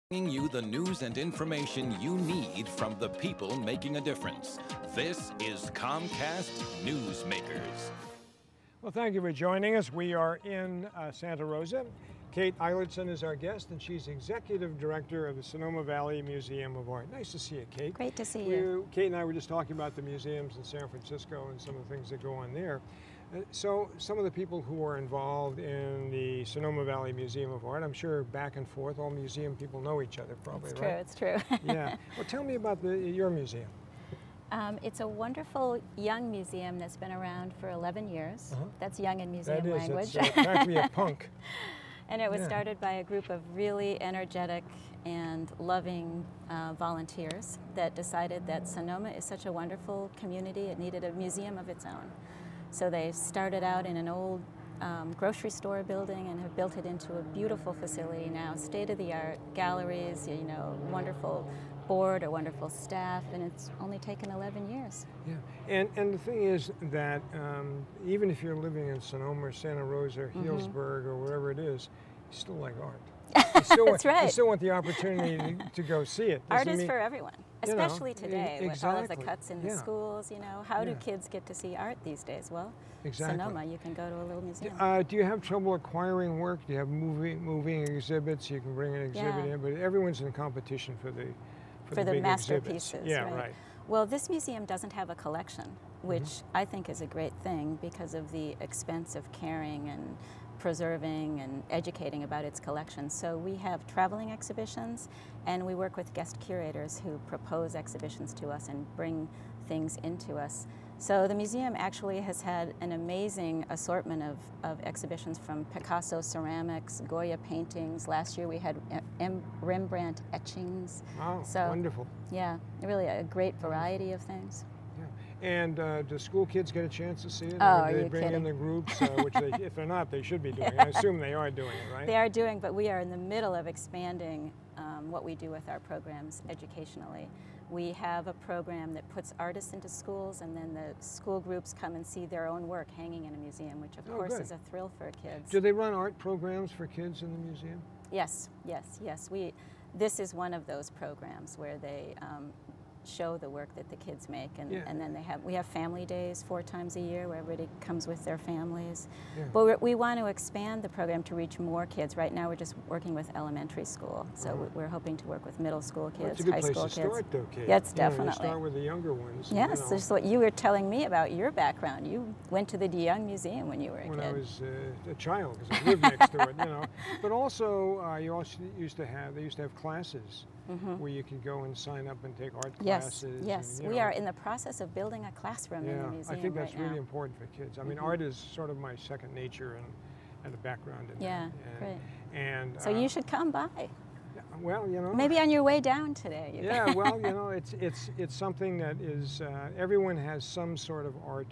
Bringing you the news and information you need from the people making a difference. This is Comcast Newsmakers. Well, thank you for joining us. We are in Santa Rosa. Kate Eilertsen is our guest, and she's Executive Director of the Sonoma Valley Museum of Art. Nice to see you, Kate. Great to see you. Kate and I were just talking about the museums in San Francisco and some of the things that go on there. So some of the people who are involved in the Sonoma Valley Museum of Art, I'm sure back and forth, all museum people know each other probably, it's right? It's true. Yeah. Well, tell me about your museum. It's a wonderful young museum that's been around for 11 years. That's young in museum language. That is. It's practically a punk. And it was started by a group of really energetic and loving volunteers that decided that Sonoma is such a wonderful community, it needed a museum of its own. So they started out in an old grocery store building and have built it into a beautiful facility now, state-of-the-art galleries, you know, wonderful board, a wonderful staff, and it's only taken 11 years. Yeah, and the thing is that even if you're living in Sonoma or Santa Rosa or Healdsburg or wherever it is, you still like art. You still That's right. You still want the opportunity to go see it. Art is for everyone, especially today exactly. with all of the cuts in the schools, you know. How do kids get to see art these days? Well, Sonoma, you can go to a little museum. Do you have trouble acquiring work? Do you have moving exhibits? You can bring an exhibit in, but everyone's in competition for the big masterpieces. Exhibits. Yeah, right. Well, this museum doesn't have a collection, which I think is a great thing because of the expense of caring and preserving and educating about its collection. So we have traveling exhibitions, and we work with guest curators who propose exhibitions to us and bring things into us. So the museum actually has had an amazing assortment of exhibitions, from Picasso ceramics, Goya paintings. Last year we had Rembrandt etchings. Wow, so, wonderful. Yeah, really a great variety of things. Yeah. And do school kids get a chance to see it? Oh, are they you bring kidding? in the groups, which if they're not, they should be doing. I assume they are doing it, right? They are doing, but we are in the middle of expanding what we do with our programs educationally. We have a program that puts artists into schools, and then the school groups come and see their own work hanging in a museum, which of course is a thrill for kids. Do they run art programs for kids in the museum? Yes, yes, yes. This is one of those programs where they show the work that the kids make, and then we have family days 4 times a year where everybody comes with their families. But we want to expand the program to reach more kids. Right now we're just working with elementary school, so we're hoping to work with middle school kids, high school kids. It's a good place to start, though, Kate. Yes, definitely. You start with the younger ones. Yes, this is what you were telling me about your background. You went to the De Young Museum when you were a kid. When I was a child, because I lived next to it, you know. But also, they used to have classes where you could go and sign up and take art classes. Yes, and, we are in the process of building a classroom in the museum. I think that's right really now. important for kids. I mean, art is sort of my second nature and a background in that. Great. And so you should come by. Well, you know. Maybe on your way down today. Well, you know, it's something that is, everyone has some sort of art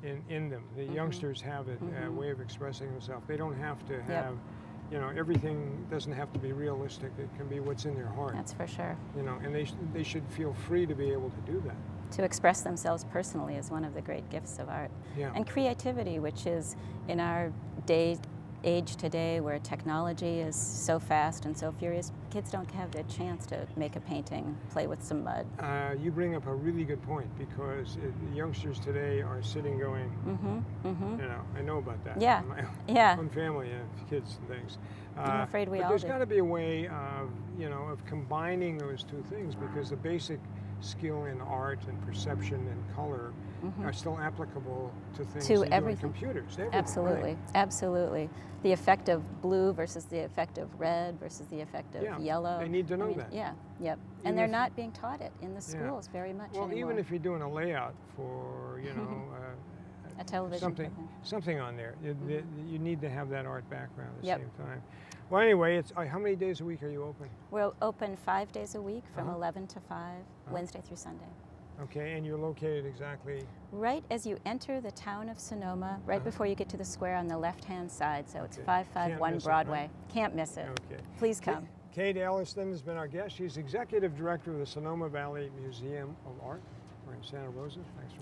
in them. The youngsters have it, a way of expressing themselves. They don't have to have, you know, everything doesn't have to be realistic. It can be what's in their heart. That's for sure. You know, and they should feel free to be able to do that. To express themselves personally is one of the great gifts of art. And creativity, which is in our age today where technology is so fast and so furious, kids don't have the chance to make a painting, play with some mud. You bring up a really good point, because the youngsters today are sitting going, you know, I know about that. Yeah, my own family and kids and things. I'm afraid we all do. But there's got to be a way of, you know, of combining those two things, because the basic skill in art and perception and color are still applicable to things to they do everything. On computers. Absolutely, absolutely. The effect of blue versus the effect of red versus the effect of yellow. They need to know that. And they're not being taught it in the schools very much anymore. Well, even if you're doing a layout for, you know, a television something on there, you need to have that art background at the same time. Well, anyway, how many days a week are you open? We're open 5 days a week from 11 to 5, Wednesday through Sunday. Okay, and you're located exactly? Right as you enter the town of Sonoma, right before you get to the square on the left-hand side, so it's 551 Broadway. Can't miss it. Okay. Please come. Kate Eilertsen has been our guest. She's Executive Director of the Sonoma Valley Museum of Art. We're in Santa Rosa. Thanks for